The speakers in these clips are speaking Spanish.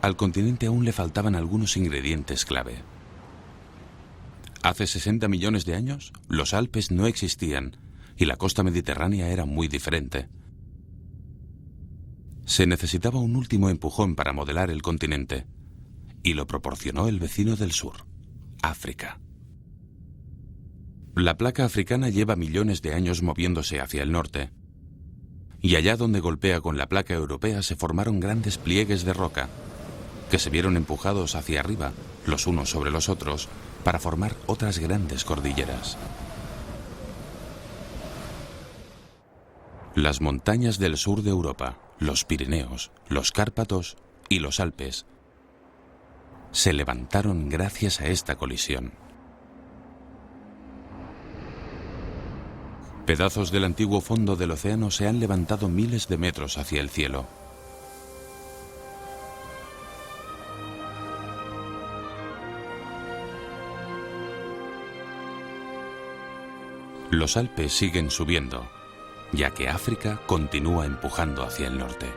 al continente aún le faltaban algunos ingredientes clave. Hace 60 millones de años, los Alpes no existían y la costa mediterránea era muy diferente. Se necesitaba un último empujón para modelar el continente, y lo proporcionó el vecino del sur, África. La placa africana lleva millones de años moviéndose hacia el norte, y allá donde golpea con la placa europea se formaron grandes pliegues de roca, que se vieron empujados hacia arriba, los unos sobre los otros, para formar otras grandes cordilleras. Las montañas del sur de Europa, los Pirineos, los Cárpatos y los Alpes, se levantaron gracias a esta colisión. Pedazos del antiguo fondo del océano se han levantado miles de metros hacia el cielo. Los Alpes siguen subiendo, ya que África continúa empujando hacia el norte.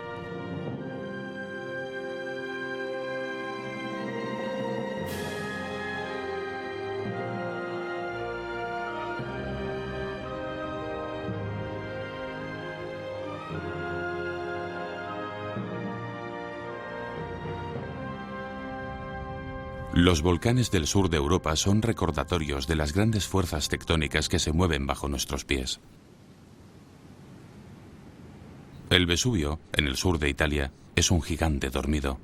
Los volcanes del sur de Europa son recordatorios de las grandes fuerzas tectónicas que se mueven bajo nuestros pies. El Vesubio, en el sur de Italia, es un gigante dormido.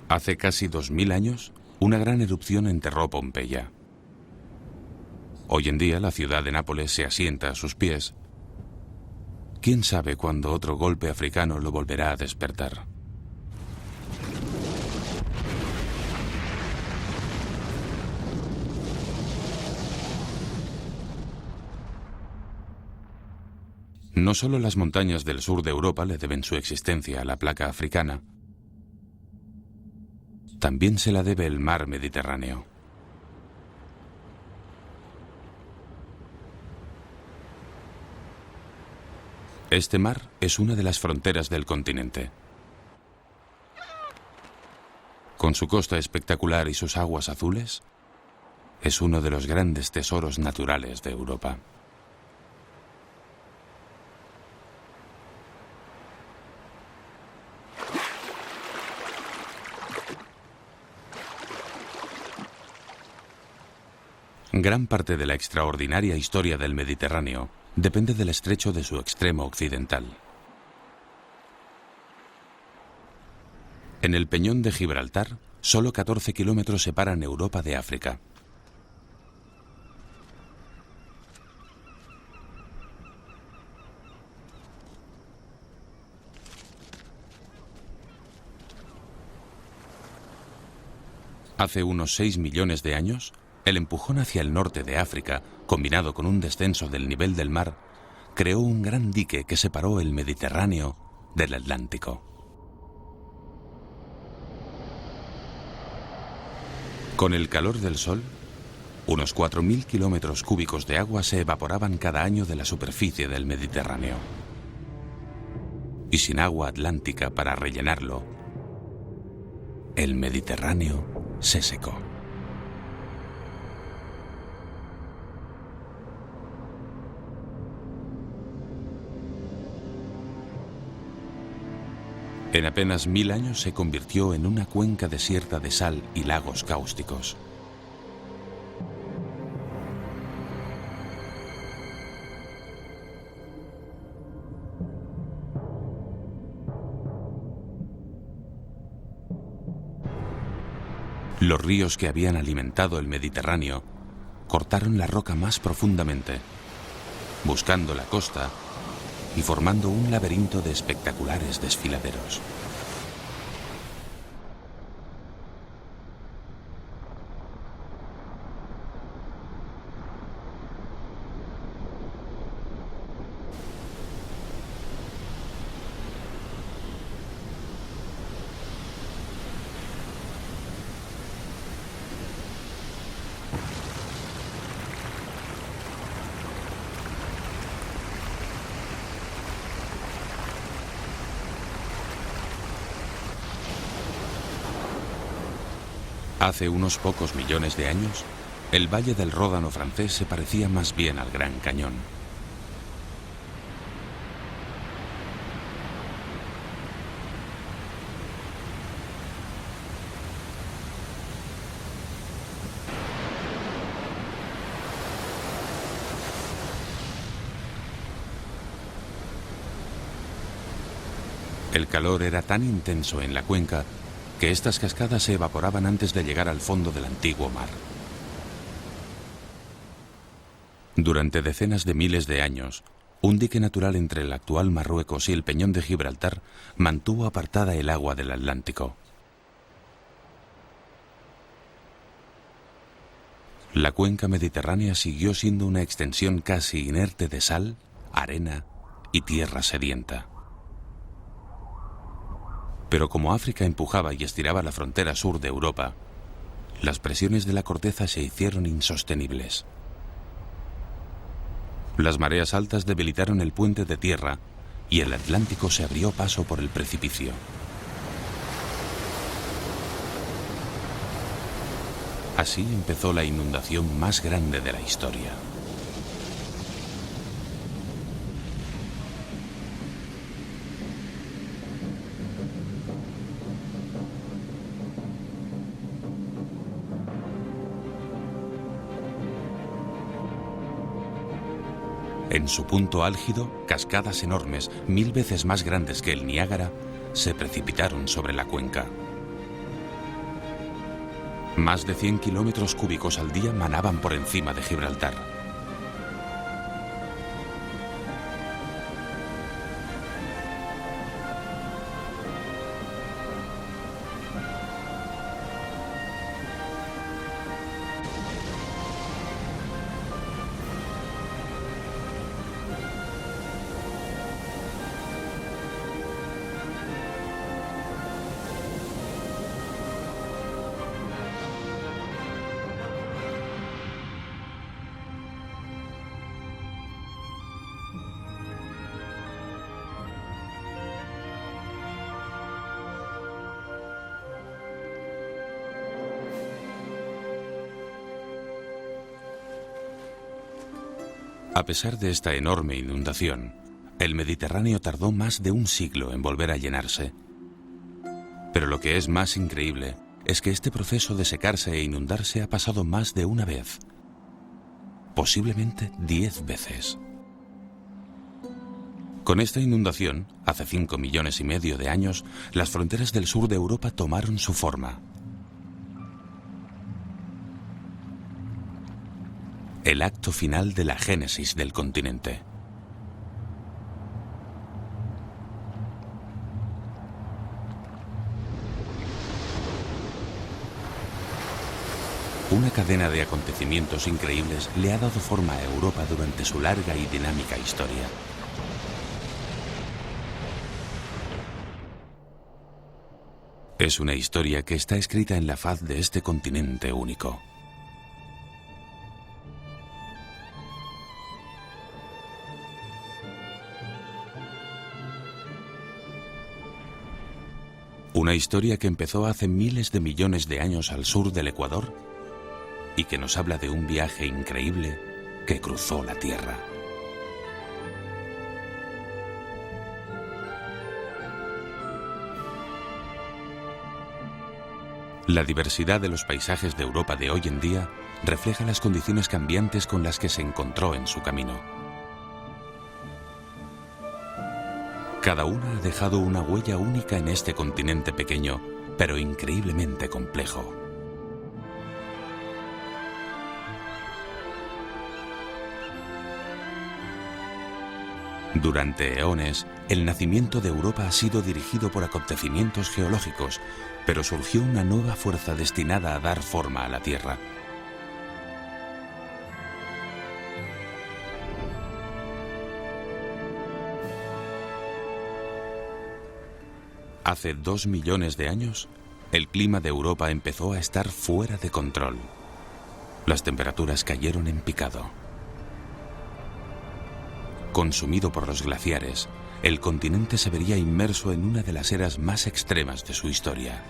Hace casi 2000 años, una gran erupción enterró Pompeya. Hoy en día, la ciudad de Nápoles se asienta a sus pies. ¿Quién sabe cuándo otro golpe africano lo volverá a despertar? No solo las montañas del sur de Europa le deben su existencia a la placa africana, también se la debe el mar Mediterráneo. Este mar es una de las fronteras del continente. Con su costa espectacular y sus aguas azules, es uno de los grandes tesoros naturales de Europa. Gran parte de la extraordinaria historia del Mediterráneo depende del estrecho de su extremo occidental. En el peñón de Gibraltar, solo 14 kilómetros separan Europa de África. Hace unos 6 millones de años, el empujón hacia el norte de África, combinado con un descenso del nivel del mar, creó un gran dique que separó el Mediterráneo del Atlántico. Con el calor del sol, unos 4.000 kilómetros cúbicos de agua se evaporaban cada año de la superficie del Mediterráneo. Y sin agua atlántica para rellenarlo, el Mediterráneo se secó. En apenas 1000 años se convirtió en una cuenca desierta de sal y lagos cáusticos. Los ríos que habían alimentado el Mediterráneo cortaron la roca más profundamente, buscando la costa y formando un laberinto de espectaculares desfiladeros. Hace unos pocos millones de años, el valle del Ródano francés se parecía más bien al Gran Cañón. El calor era tan intenso en la cuenca que estas cascadas se evaporaban antes de llegar al fondo del antiguo mar. Durante decenas de miles de años, un dique natural entre el actual Marruecos y el Peñón de Gibraltar mantuvo apartada el agua del Atlántico. La cuenca mediterránea siguió siendo una extensión casi inerte de sal, arena y tierra sedienta. Pero como África empujaba y estiraba la frontera sur de Europa, las presiones de la corteza se hicieron insostenibles. Las mareas altas debilitaron el puente de tierra y el Atlántico se abrió paso por el precipicio. Así empezó la inundación más grande de la historia. En su punto álgido, cascadas enormes, 1000 veces más grandes que el Niágara, se precipitaron sobre la cuenca. Más de 100 kilómetros cúbicos al día manaban por encima de Gibraltar. A pesar de esta enorme inundación, el Mediterráneo tardó más de un siglo en volver a llenarse. Pero lo que es más increíble es que este proceso de secarse e inundarse ha pasado más de una vez, posiblemente 10 veces. Con esta inundación, hace 5,5 millones de años, las fronteras del sur de Europa tomaron su forma. El acto final de la génesis del continente. Una cadena de acontecimientos increíbles le ha dado forma a Europa durante su larga y dinámica historia. Es una historia que está escrita en la faz de este continente único. Una historia que empezó hace miles de millones de años al sur del Ecuador y que nos habla de un viaje increíble que cruzó la Tierra. La diversidad de los paisajes de Europa de hoy en día refleja las condiciones cambiantes con las que se encontró en su camino. Cada una ha dejado una huella única en este continente pequeño, pero increíblemente complejo. Durante eones, el nacimiento de Europa ha sido dirigido por acontecimientos geológicos, pero surgió una nueva fuerza destinada a dar forma a la Tierra. Hace 2 millones de años, el clima de Europa empezó a estar fuera de control. Las temperaturas cayeron en picado. Consumido por los glaciares, el continente se vería inmerso en una de las eras más extremas de su historia.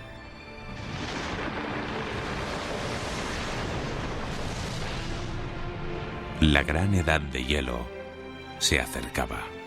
La gran edad de hielo se acercaba.